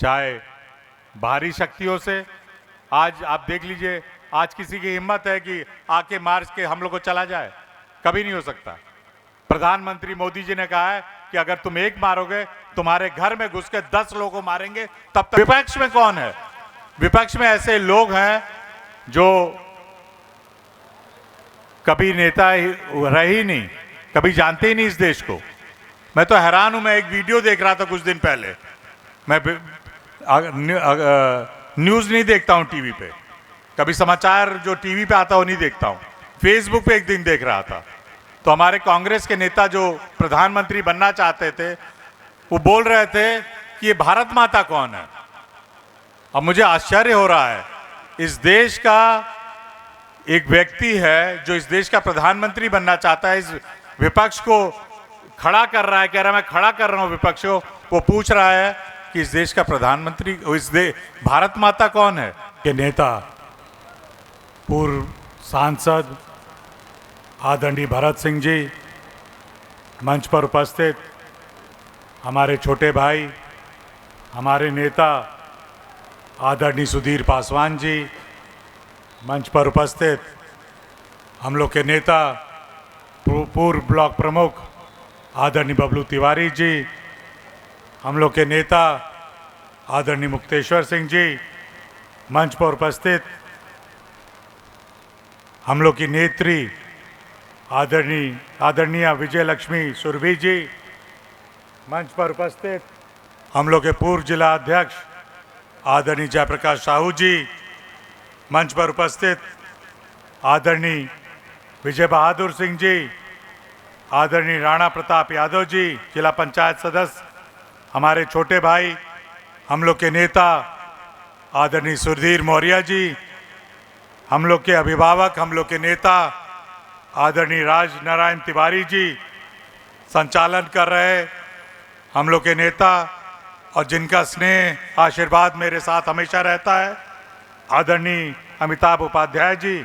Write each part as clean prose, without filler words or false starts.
चाहे बाहरी शक्तियों से। आज आप देख लीजिए, आज किसी की हिम्मत है कि आके मार के हम लोग को चला जाए? कभी नहीं हो सकता। प्रधानमंत्री मोदी जी ने कहा है कि अगर तुम एक मारोगे, तुम्हारे घर में घुस के 10 लोगों को मारेंगे। तब तक विपक्ष में कौन है? विपक्ष में ऐसे लोग हैं जो कभी नेता रहे ही नहीं, कभी जानते ही नहीं इस देश को। मैं तो हैरान हूं। मैं एक वीडियो देख रहा था कुछ दिन पहले। मैं न्यूज नहीं देखता हूं टीवी पे, कभी समाचार जो टीवी पे आता वो नहीं देखता हूं। फेसबुक पे एक दिन देख रहा था, तो हमारे कांग्रेस के नेता जो प्रधानमंत्री बनना चाहते थे, वो बोल रहे थे कि ये भारत माता कौन है। अब मुझे आश्चर्य हो रहा है, इस देश का एक व्यक्ति है जो इस देश का प्रधानमंत्री बनना चाहता है, इस विपक्ष को खड़ा कर रहा है, कह रहा है मैं खड़ा कर रहा हूं विपक्ष को। वो पूछ रहा है कि इस देश का प्रधानमंत्री, भारत माता कौन है? के नेता पूर्व सांसद आदरणीय भरत सिंह जी, मंच पर उपस्थित हमारे छोटे भाई, हमारे नेता आदरणीय सुधीर पासवान जी, मंच पर उपस्थित हम लोग के नेता पूर्व ब्लॉक प्रमुख आदरणीय बबलू तिवारी जी, हम लोग के नेता आदरणीय मुक्तेश्वर सिंह जी, मंच पर उपस्थित हम लोग की नेत्री आदरणीय विजय लक्ष्मी सुरभि जी, मंच पर उपस्थित हम लोग के पूर्व जिला अध्यक्ष आदरणीय जयप्रकाश साहू जी, मंच पर उपस्थित आदरणीय विजय बहादुर सिंह जी, आदरणीय राणा प्रताप यादव जी, जिला पंचायत सदस्य, हमारे छोटे भाई, हम लोग के नेता आदरणीय सुधीर मौर्य जी, हम लोग के अभिभावक, हम लोग के नेता आदरणीय राज नारायण तिवारी जी, संचालन कर रहे हम लोग के नेता और जिनका स्नेह आशीर्वाद मेरे साथ हमेशा रहता है, आदरणीय अमिताभ उपाध्याय जी,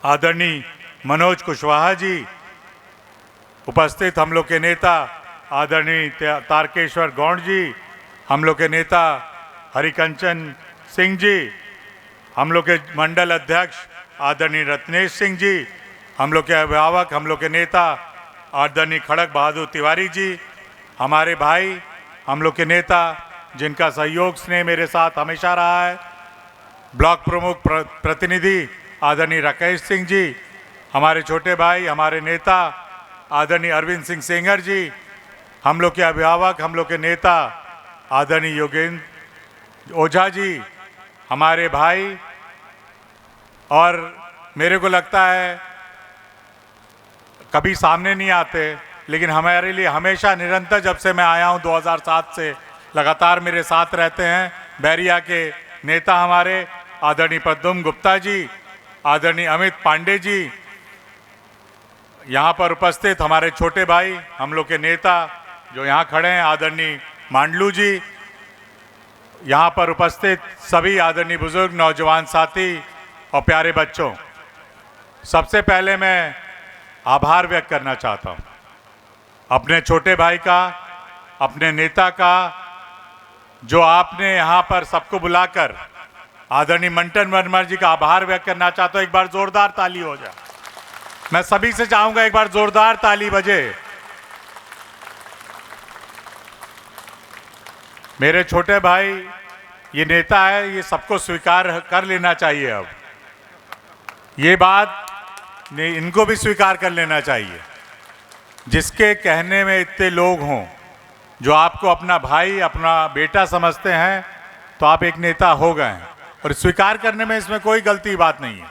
आदरणीय मनोज कुशवाहा जी, उपस्थित हम लोग के नेता आदरणीय तारकेश्वर गौड़ जी, हम लोग के नेता हरिकंचन सिंह जी, हम लोग के मंडल अध्यक्ष आदरणीय रत्नेश सिंह जी, हम लोग के अभिभावक, हम लोग के नेता आदरणीय खड़क बहादुर तिवारी जी, हमारे भाई, हम लोग के नेता जिनका सहयोग स्नेह मेरे साथ हमेशा रहा है, ब्लॉक प्रमुख प्रतिनिधि आदरणीय राकेश सिंह जी, हमारे छोटे भाई, हमारे नेता आदरणीय अरविंद सिंह सेंगर जी, हम लोग के अभिभावक, हम लोग के नेता आदरणीय योगेंद्र ओझा जी, हमारे भाई। और मेरे को लगता है कभी सामने नहीं आते, लेकिन हमारे लिए हमेशा निरंतर, जब से मैं आया हूं 2007 से, लगातार मेरे साथ रहते हैं बैरिया के नेता हमारे आदरणीय पद्म गुप्ता जी, आदरणीय अमित पांडे जी, यहाँ पर उपस्थित हमारे छोटे भाई, हम लोग के नेता जो यहाँ खड़े हैं आदरणीय मांडलू जी, यहाँ पर उपस्थित सभी आदरणीय बुजुर्ग, नौजवान साथी और प्यारे बच्चों, सबसे पहले मैं आभार व्यक्त करना चाहता हूँ अपने छोटे भाई का, अपने नेता का, जो आपने यहाँ पर सबको बुलाकर, आदरणीय मंटन वर्मा जी का आभार व्यक्त करना चाहता हूँ। एक बार जोरदार ताली हो जाए। मैं सभी से चाहूंगा एक बार जोरदार ताली बजे। मेरे छोटे भाई ये नेता है, ये सबको स्वीकार कर लेना चाहिए। अब ये बात इनको भी स्वीकार कर लेना चाहिए। जिसके कहने में इतने लोग हों जो आपको अपना भाई, अपना बेटा समझते हैं, तो आप एक नेता हो गए हैं, और स्वीकार करने में इसमें कोई गलती बात नहीं है।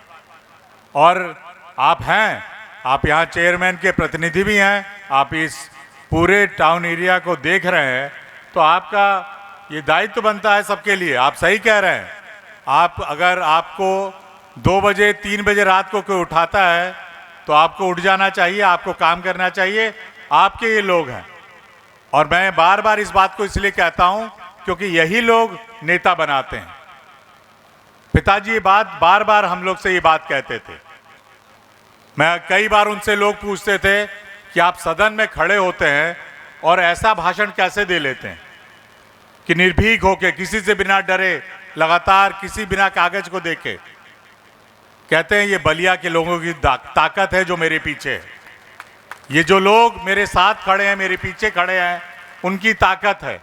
और आप हैं, आप यहाँ चेयरमैन के प्रतिनिधि भी हैं, आप इस पूरे टाउन एरिया को देख रहे हैं, तो आपका ये दायित्व बनता है सबके लिए। आप सही कह रहे हैं। आप अगर आपको 2 बजे 3 बजे रात को कोई उठाता है तो आपको उठ जाना चाहिए, आपको काम करना चाहिए। आपके ये लोग हैं, और मैं बार बार इस बात को इसलिए कहता हूं क्योंकि यही लोग नेता बनाते हैं। पिताजी ये बात बार बार हम लोग से ये बात कहते थे। मैं कई बार उनसे लोग पूछते थे कि आप सदन में खड़े होते हैं और ऐसा भाषण कैसे दे लेते हैं। कि निर्भीक होके, किसी से बिना डरे, लगातार किसी बिना कागज को देखे कहते हैं ये बलिया के लोगों की ताकत है जो मेरे पीछे है। ये जो लोग मेरे साथ खड़े हैं, मेरे पीछे खड़े हैं, उनकी ताकत है।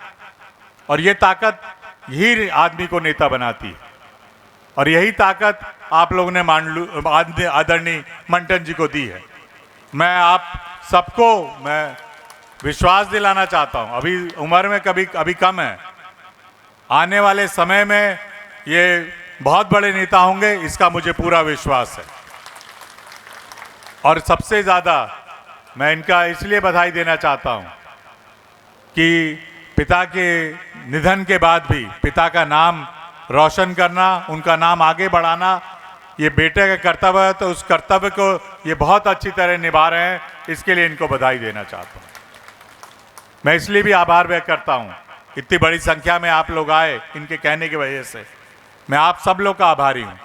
और ये ताकत यही आदमी को नेता बनाती है। और यही ताकत आप लोगों ने आदरणीय मंटन जी को दी है। मैं आप सबको मैं विश्वास दिलाना चाहता हूं, अभी उम्र में अभी कम है, आने वाले समय में ये बहुत बड़े नेता होंगे, इसका मुझे पूरा विश्वास है। और सबसे ज़्यादा मैं इनका इसलिए बधाई देना चाहता हूं कि पिता के निधन के बाद भी पिता का नाम रोशन करना, उनका नाम आगे बढ़ाना, ये बेटे का कर्तव्य है। तो उस कर्तव्य को ये बहुत अच्छी तरह निभा रहे हैं, इसके लिए इनको बधाई देना चाहता हूँ। मैं इसलिए भी आभार व्यक्त करता हूँ, इतनी बड़ी संख्या में आप लोग आए, इनके कहने की वजह से मैं आप सब लोग का आभारी हूँ।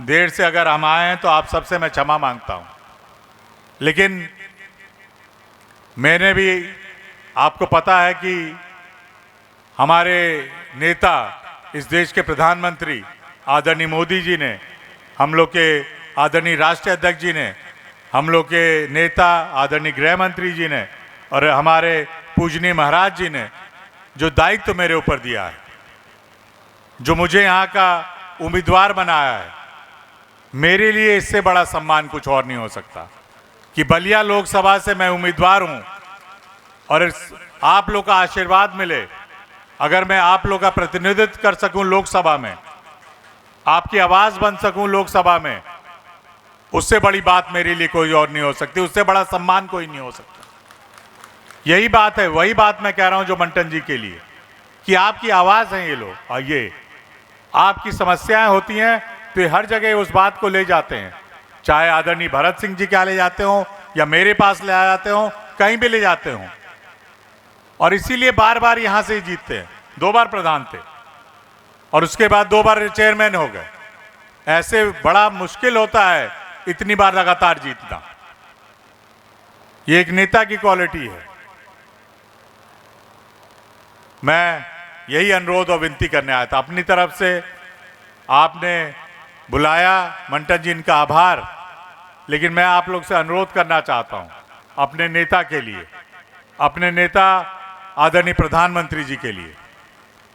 देर से अगर हम आए हैं तो आप सबसे मैं क्षमा मांगता हूँ। लेकिन मैंने भी, आपको पता है कि हमारे नेता, इस देश के प्रधानमंत्री आदरणीय मोदी जी ने, हम लोग के आदरणीय राष्ट्रीय अध्यक्ष जी ने, हम लोग के नेता आदरणीय गृह मंत्री जी ने और हमारे पूजनीय महाराज जी ने जो दायित्व मेरे ऊपर दिया है, जो मुझे यहाँ का उम्मीदवार बनाया है, मेरे लिए इससे बड़ा सम्मान कुछ और नहीं हो सकता कि बलिया लोकसभा से मैं उम्मीदवार हूँ और आप लोग का आशीर्वाद मिले। अगर मैं आप लोग का प्रतिनिधित्व कर सकूं लोकसभा में, आपकी आवाज बन सकूं लोकसभा में, उससे बड़ी बात मेरे लिए कोई और नहीं हो सकती, उससे बड़ा सम्मान कोई नहीं हो सकता। यही बात है, वही बात मैं कह रहा हूं जो मंटन जी के लिए, कि आपकी आवाज है ये लोग, और ये आपकी समस्याएं होती हैं तो ये हर जगह उस बात को ले जाते हैं, चाहे आदरणीय भरत सिंह जी क्या ले जाते हो या मेरे पास ले आ जाते हो, कहीं भी ले जाते हो। और इसीलिए बार बार यहां से ही जीतते हैं। 2 बार प्रधान थे और उसके बाद 2 बार चेयरमैन हो गए। ऐसे बड़ा मुश्किल होता है इतनी बार लगातार जीतना। ये एक नेता की क्वालिटी है। मैं यही अनुरोध और विनती करने आया था। अपनी तरफ से आपने बुलाया, मंटन जी, इनका आभार। लेकिन मैं आप लोग से अनुरोध करना चाहता हूं अपने नेता के लिए, अपने नेता आदरणीय प्रधानमंत्री जी के लिए।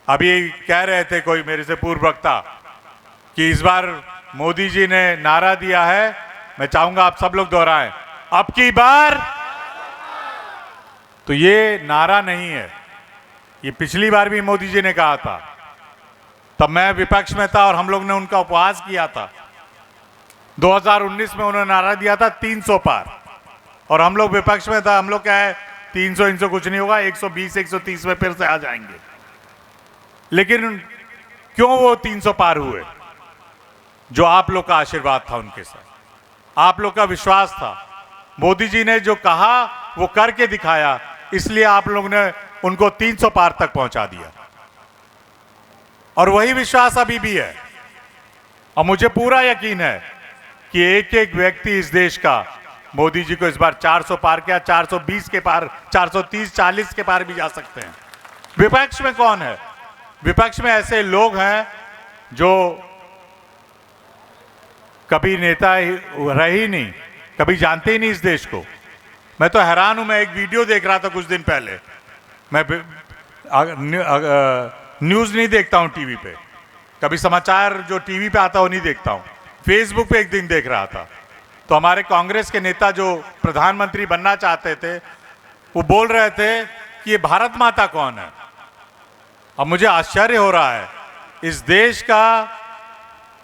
अभी कह रहे थे कोई मेरे से पूर्व वक्ता कि इस बार मोदी जी ने नारा दिया है, मैं चाहूंगा आप सब लोग दोहराएं, अब की बार। तो ये नारा नहीं है, ये पिछली बार भी मोदी जी ने कहा था, तब मैं विपक्ष में था और हम लोग ने उनका उपवास किया था। 2019 में उन्होंने नारा दिया था 300 पार, और हम लोग विपक्ष में था। हम लोग क्या है, 300 कुछ नहीं होगा, 120 130 में फिर से आ जाएंगे। लेकिन क्यों वो 300 पार हुए? जो आप लोग का आशीर्वाद था उनके साथ, आप लोग का विश्वास था। मोदी जी ने जो कहा वो करके दिखाया, इसलिए आप लोग ने उनको 300 पार तक पहुंचा दिया। और वही विश्वास अभी भी है। और मुझे पूरा यकीन है कि एक एक व्यक्ति इस देश का मोदी जी को इस बार 400 पार किया, 420 के पार, 430 40 के पार भी जा सकते हैं। विपक्ष में कौन है? विपक्ष में ऐसे लोग हैं जो कभी नेता रहे ही नहीं, कभी जानते ही नहीं इस देश को। मैं तो हैरान हूं। मैं एक वीडियो देख रहा था कुछ दिन पहले। मैं न्यूज़ नहीं देखता हूं टीवी पे, कभी समाचार जो टीवी पे आता है वो नहीं देखता हूं। फेसबुक पे एक दिन देख रहा था, तो हमारे कांग्रेस के नेता जो प्रधानमंत्री बनना चाहते थे, वो बोल रहे थे कि ये भारत माता कौन है। अब मुझे आश्चर्य हो रहा है, इस देश का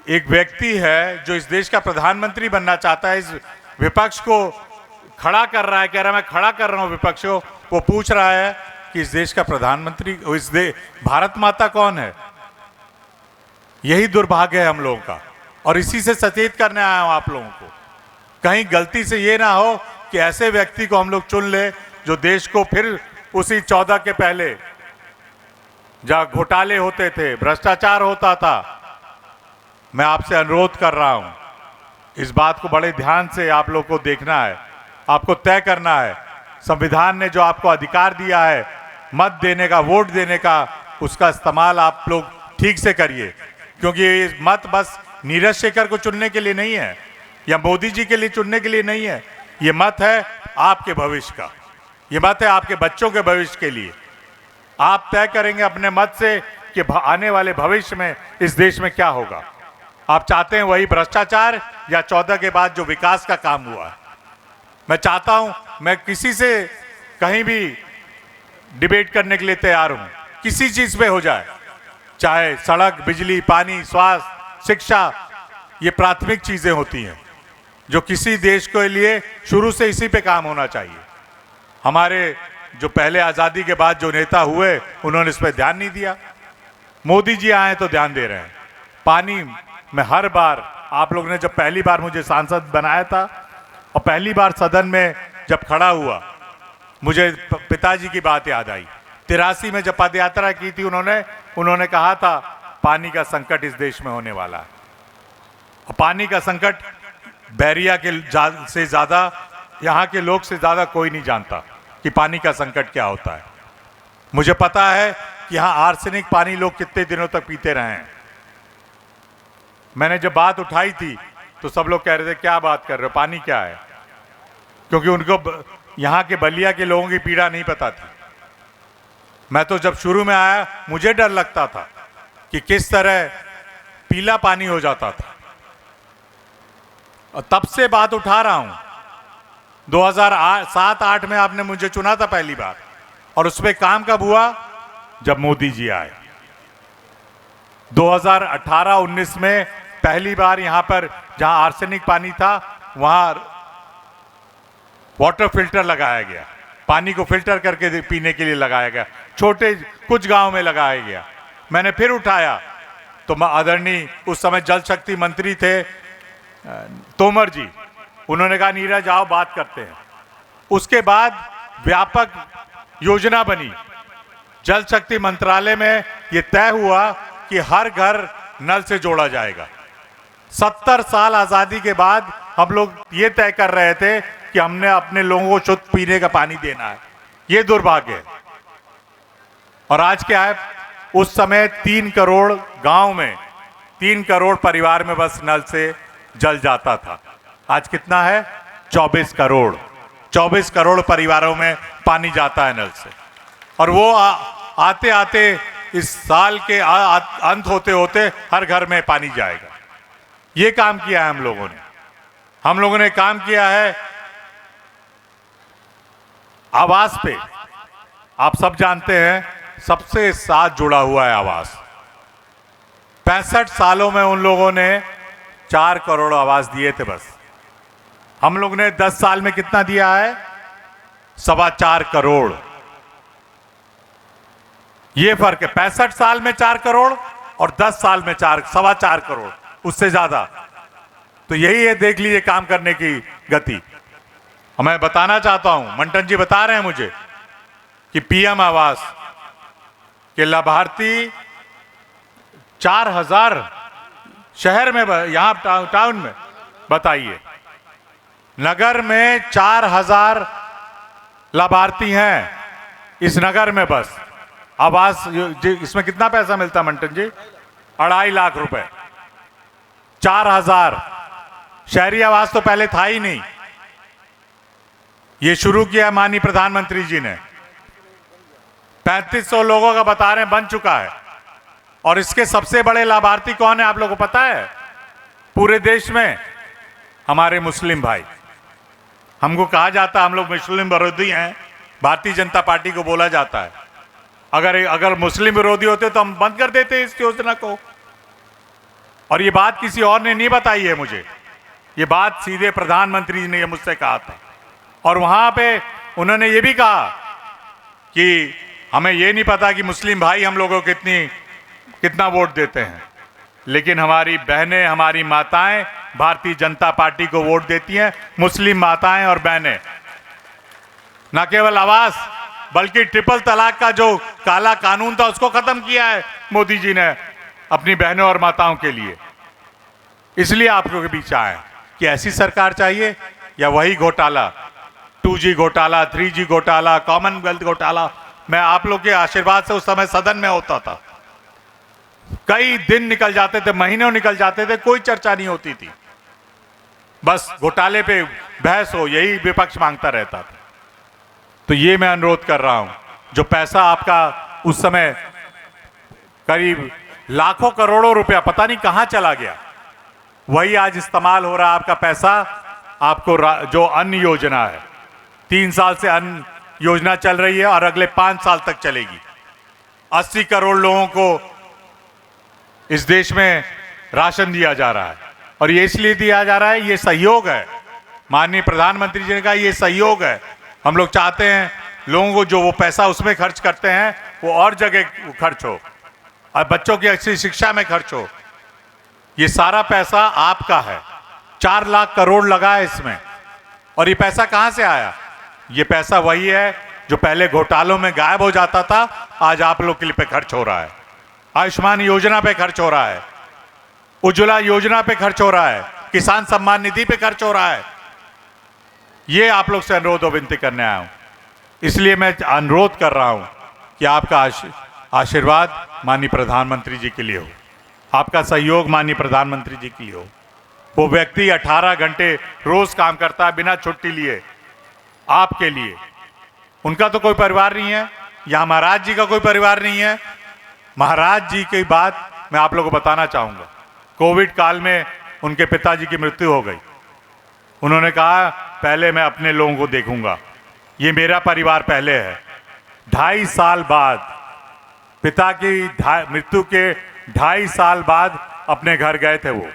एक व्यक्ति है जो इस देश का प्रधानमंत्री बनना चाहता है, इस विपक्ष को खड़ा कर रहा है, कह रहा है मैं खड़ा कर रहा हूं विपक्ष को। वो पूछ रहा है कि इस देश का प्रधानमंत्री, भारत माता कौन है। यही दुर्भाग्य है हम लोगों का, और इसी से सचेत करने आया हूं आप लोगों को। कहीं गलती से ये ना हो कि ऐसे व्यक्ति को हम लोग चुन ले जो देश को फिर उसी 14 के पहले जहां घोटाले होते थे, भ्रष्टाचार होता था। मैं आपसे अनुरोध कर रहा हूं, इस बात को बड़े ध्यान से आप लोग को देखना है, आपको तय करना है। संविधान ने जो आपको अधिकार दिया है मत देने का, वोट देने का, उसका इस्तेमाल आप लोग ठीक से करिए, क्योंकि ये मत बस नीरज शेखर को चुनने के लिए नहीं है या मोदी जी के लिए चुनने के लिए नहीं है। ये मत है आपके भविष्य का, ये मत है आपके बच्चों के भविष्य के लिए। आप तय करेंगे अपने मत से कि आने वाले भविष्य में इस देश में क्या होगा। आप चाहते हैं वही भ्रष्टाचार या 14 के बाद जो विकास का काम हुआ है? मैं चाहता हूं, मैं किसी से कहीं भी डिबेट करने के लिए तैयार हूं, किसी चीज पे हो जाए, चाहे सड़क, बिजली, पानी, स्वास्थ्य, शिक्षा, ये प्राथमिक चीजें होती हैं जो किसी देश के लिए शुरू से इसी पे काम होना चाहिए। हमारे जो पहले आज़ादी के बाद जो नेता हुए उन्होंने इस पर ध्यान नहीं दिया। मोदी जी आए तो ध्यान दे रहे हैं। पानी में हर बार, आप लोग ने जब पहली बार मुझे सांसद बनाया था और पहली बार सदन में जब खड़ा हुआ, मुझे पिताजी की बात याद आई। 83 में जब पद यात्रा की थी उन्होंने कहा था पानी का संकट इस देश में होने वाला है। और पानी का संकट बैरिया के से ज़्यादा, यहाँ के लोग से ज़्यादा कोई नहीं जानता कि पानी का संकट क्या होता है। मुझे पता है कि यहाँ आर्सेनिक पानी लोग कितने दिनों तक पीते रहे हैं। मैंने जब बात उठाई थी तो सब लोग कह रहे थे क्या बात कर रहे हो, पानी क्या है, क्योंकि उनको यहाँ के बलिया के लोगों की पीड़ा नहीं पता थी। मैं तो जब शुरू में आया मुझे डर लगता था कि किस तरह पीला पानी हो जाता था, और तब से बात उठा रहा हूं। 2007-8 में आपने मुझे चुना था पहली बार, और उस पर काम कब हुआ? जब मोदी जी आए। 2018-19 में पहली बार यहां पर जहां आर्सेनिक पानी था वहां वाटर फिल्टर लगाया गया, पानी को फिल्टर करके पीने के लिए लगाया गया, छोटे कुछ गांव में लगाया गया। मैंने फिर उठाया तो आदरणीय उस समय जल शक्ति मंत्री थे तोमर जी, उन्होंने कहा नीरज आओ बात करते हैं। उसके बाद व्यापक योजना बनी, जल शक्ति मंत्रालय में यह तय हुआ कि हर घर नल से जोड़ा जाएगा। 70 साल आजादी के बाद हम लोग ये तय कर रहे थे कि हमने अपने लोगों को शुद्ध पीने का पानी देना है। ये दुर्भाग्य है। और आज क्या है, उस समय 3 करोड़ गांव में 3 करोड़ परिवार में बस नल से जल जाता था। आज कितना है? 24 करोड़। 24 करोड़ परिवारों में पानी जाता है नल से, और वो आते आते इस साल के अंत होते होते हर घर में पानी जाएगा। ये काम किया है हम लोगों ने काम किया है आवास पे। आप सब जानते हैं सबसे साथ जुड़ा हुआ है आवास। 65 सालों में उन लोगों ने 4 करोड़ आवास दिए थे बस। हम लोग ने 10 साल में कितना दिया है? 4.25 करोड़। ये फर्क है, 65 साल में 4 करोड़ और 10 साल में 4.25 करोड़, उससे ज्यादा। तो यही है, देख लीजिए काम करने की गति। मैं बताना चाहता हूं, मंटन जी बता रहे हैं मुझे कि पीएम आवास के लाभार्थी 4000 शहर में, यहां टाउन में बताइए, नगर में 4000 लाभार्थी हैं इस नगर में बस। आवास इसमें कितना पैसा मिलता है मंटन जी? 2.5 लाख रुपए। 4000 शहरी आवास तो पहले था ही नहीं, ये शुरू किया माननीय प्रधानमंत्री जी ने। 3500 लोगों का बता रहे हैं बन चुका है। और इसके सबसे बड़े लाभार्थी कौन है आप लोगों को पता है? पूरे देश में हमारे मुस्लिम भाई। हमको कहा जाता है हम लोग मुस्लिम विरोधी हैं, भारतीय जनता पार्टी को बोला जाता है। अगर मुस्लिम विरोधी होते तो हम बंद कर देते इस योजना को। और ये बात किसी और ने नहीं बताई है मुझे, ये बात सीधे प्रधानमंत्री जी ने मुझसे कहा था। और वहां पे उन्होंने ये भी कहा कि हमें ये नहीं पता कि मुस्लिम भाई हम लोगों को कितना वोट देते हैं, लेकिन हमारी बहनें, हमारी माताएं भारतीय जनता पार्टी को वोट देती हैं। मुस्लिम माताएं और बहनें, न केवल आवास बल्कि ट्रिपल तलाक का जो काला कानून था उसको खत्म किया है मोदी जी ने अपनी बहनों और माताओं के लिए। इसलिए आप लोगों के बीच आए कि ऐसी सरकार चाहिए या वही घोटाला, 2G घोटाला, 3G घोटाला, कॉमनवेल्थ घोटाला, मैं आप लोग के आशीर्वाद से उस समय सदन में होता था। कई दिन निकल जाते थे, महीनों निकल जाते थे, कोई चर्चा नहीं होती थी, बस घोटाले पे बहस हो, यही विपक्ष मांगता रहता था। तो ये मैं अनुरोध कर रहा हूं, जो पैसा आपका उस समय करीब लाखों करोड़ों रुपया पता नहीं कहां चला गया, वही आज इस्तेमाल हो रहा है आपका पैसा। आपको जो अन्न योजना है, 3 साल से अन्न योजना चल रही है और अगले 5 साल तक चलेगी। 80 करोड़ लोगों को इस देश में राशन दिया जा रहा है, और ये इसलिए दिया जा रहा है, ये सहयोग है। माननीय प्रधानमंत्री जी ने कहा ये सहयोग है। हम लोग चाहते हैं लोगों को जो वो पैसा उसमें खर्च करते हैं वो और जगह खर्च हो, और बच्चों की अच्छी शिक्षा में खर्च हो। ये सारा पैसा आपका है, 4 लाख करोड़ लगा है इसमें। और ये पैसा कहां से आया? ये पैसा वही है जो पहले घोटालों में गायब हो जाता था, आज आप लोग के लिए पे खर्च हो रहा है। आयुष्मान योजना पे खर्च हो रहा है, उज्ज्वला योजना पे खर्च हो रहा है, किसान सम्मान निधि पे खर्च हो रहा है। ये आप लोग से अनुरोध और विनती करने आया हूं। इसलिए मैं अनुरोध कर रहा हूं कि आपका आशीर्वाद माननीय प्रधानमंत्री जी के लिए हो, आपका सहयोग माननीय प्रधानमंत्री जी के लिए हो। वो व्यक्ति 18 घंटे रोज काम करता है बिना छुट्टी लिए आपके लिए। उनका तो कोई परिवार नहीं है, यहाँ महाराज जी का कोई परिवार नहीं है। महाराज जी की बात मैं आप लोगों को बताना चाहूंगा। कोविड काल में उनके पिताजी की मृत्यु हो गई। उन्होंने कहा पहले मैं अपने लोगों को देखूंगा, ये मेरा परिवार पहले है। 2.5 साल बाद, पिता की मृत्यु के 2.5 साल बाद अपने घर गए थे वो।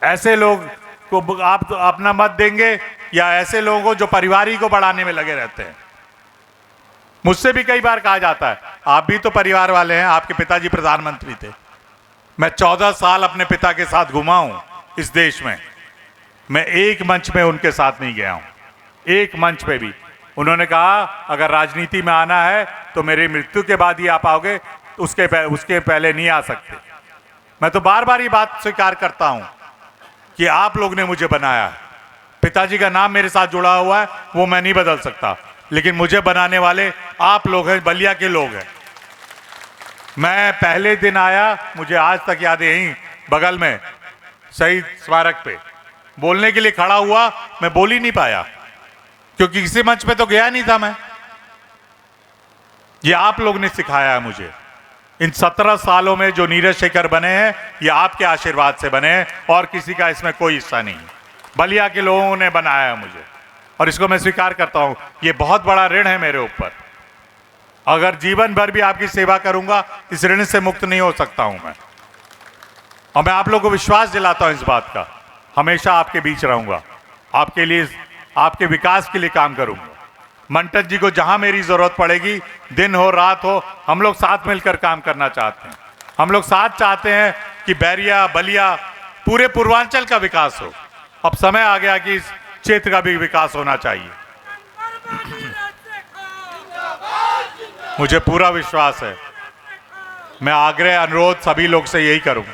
ऐसे लोग को आप तो अपना मत देंगे, या ऐसे लोगों को जो परिवार ही को बढ़ाने में लगे रहते हैं? मुझसे भी कई बार कहा जाता है आप भी तो परिवार वाले हैं, आपके पिताजी प्रधानमंत्री थे। मैं 14 साल अपने पिता के साथ घुमा हूं इस देश में, मैं एक मंच में उनके साथ नहीं गया हूं, एक मंच पे भी। उन्होंने कहा अगर राजनीति में आना है तो मेरी मृत्यु के बाद ही आप आओगे, उसके पहले नहीं आ सकते। मैं तो बार बार ये बात स्वीकार करता हूं कि आप लोग ने मुझे बनाया है, पिताजी का नाम मेरे साथ जुड़ा हुआ है, वो मैं नहीं बदल सकता, लेकिन मुझे बनाने वाले आप लोग हैं, बलिया के लोग हैं। मैं पहले दिन आया, मुझे आज तक याद है, यहीं बगल में शहीद स्मारक पे बोलने के लिए खड़ा हुआ, मैं बोल ही नहीं पाया क्योंकि किसी मंच पे तो गया नहीं था मैं। ये आप लोग ने सिखाया है मुझे। इन 17 सालों में जो नीरज शेखर बने हैं, ये आपके आशीर्वाद से बने हैं और किसी का इसमें कोई हिस्सा नहीं। बलिया के लोगों ने बनाया है मुझे, और इसको मैं स्वीकार करता हूं। ये बहुत बड़ा ऋण है मेरे ऊपर। अगर जीवन भर भी आपकी सेवा करूंगा, इस ऋण से मुक्त नहीं हो सकता हूं मैं। और मैं आप लोगों को विश्वास दिलाता हूं इस बात का, हमेशा आपके बीच रहूंगा, आपके लिए, आपके विकास के लिए काम करूंगा। मंटन जी को जहां मेरी जरूरत पड़ेगी, दिन हो रात हो, हम लोग साथ मिलकर काम करना चाहते हैं। हम लोग साथ चाहते हैं कि बैरिया, बलिया, पूरे पूर्वांचल का विकास हो। अब समय आ गया कि इस क्षेत्र का भी विकास होना चाहिए। मुझे पूरा विश्वास है, मैं आग्रह अनुरोध सभी लोग से यही करूंगा,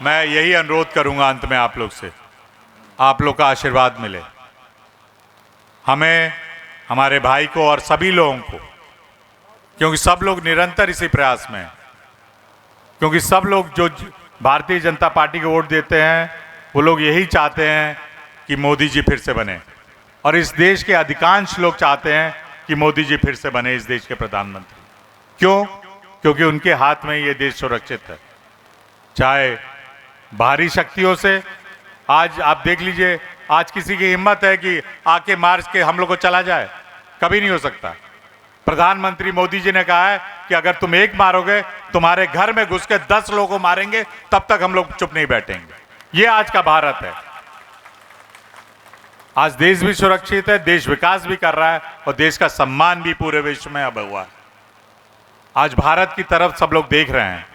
मैं यही अनुरोध करूंगा अंत में आप लोग से, आप लोग का आशीर्वाद मिले हमें, हमारे भाई को और सभी लोगों को, क्योंकि सब लोग निरंतर इसी प्रयास में हैं। क्योंकि सब लोग जो भारतीय जनता पार्टी को वोट देते हैं, वो लोग यही चाहते हैं कि मोदी जी फिर से बने, और इस देश के अधिकांश लोग चाहते हैं कि मोदी जी फिर से बने इस देश के प्रधानमंत्री। क्यों? क्योंकि उनके हाथ में ये देश सुरक्षित है, चाहे बाहरी शक्तियों से। आज आप देख लीजिए, आज किसी की हिम्मत है कि आके मार के हम लोग को चला जाए? कभी नहीं हो सकता। प्रधानमंत्री मोदी जी ने कहा है कि अगर तुम एक मारोगे, तुम्हारे घर में घुस के 10 लोगों को मारेंगे, तब तक हम लोग चुप नहीं बैठेंगे। ये आज का भारत है। आज देश भी सुरक्षित है, देश विकास भी कर रहा है, और देश का सम्मान भी पूरे विश्व में अब हुआ है। आज भारत की तरफ सब लोग देख रहे हैं,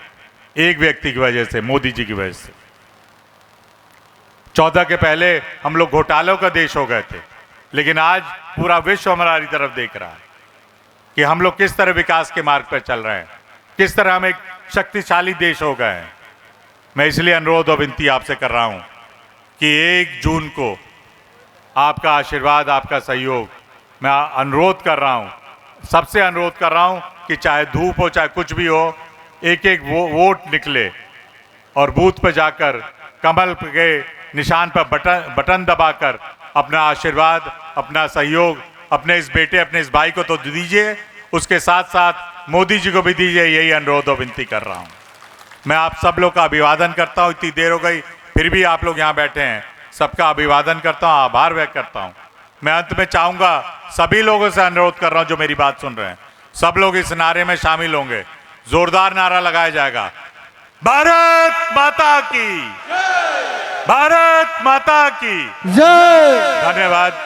एक व्यक्ति की वजह से, मोदी जी की वजह से। 14 के पहले हम लोग घोटालों का देश हो गए थे, लेकिन आज पूरा विश्व हमारी तरफ देख रहा है कि हम लोग किस तरह विकास के मार्ग पर चल रहे हैं, किस तरह हम एक शक्तिशाली देश हो गए हैं। मैं इसलिए अनुरोध और विनती आपसे कर रहा हूं कि 1 जून को आपका आशीर्वाद, आपका सहयोग मैं अनुरोध कर रहा हूँ, सबसे अनुरोध कर रहा हूँ कि चाहे धूप हो चाहे कुछ भी हो, एक एक वोट निकले और बूथ पे जाकर कमल के निशान पर बटन दबाकर अपना आशीर्वाद, अपना सहयोग अपने इस बेटे, अपने इस भाई को तो दीजिए, उसके साथ साथ मोदी जी को भी दीजिए। यही अनुरोध और विनती कर रहा हूँ। मैं आप सब लोग का अभिवादन करता हूँ। इतनी देर हो गई फिर भी आप लोग यहाँ बैठे हैं, सबका अभिवादन करता हूँ, आभार व्यक्त करता हूँ। मैं अंत में चाहूँगा, सभी लोगों से अनुरोध कर रहा हूँ जो मेरी बात सुन रहे हैं, सब लोग इस नारे में शामिल होंगे। जोरदार नारा लगाया जाएगा, भारत माता की, भारत माता की जय। धन्यवाद।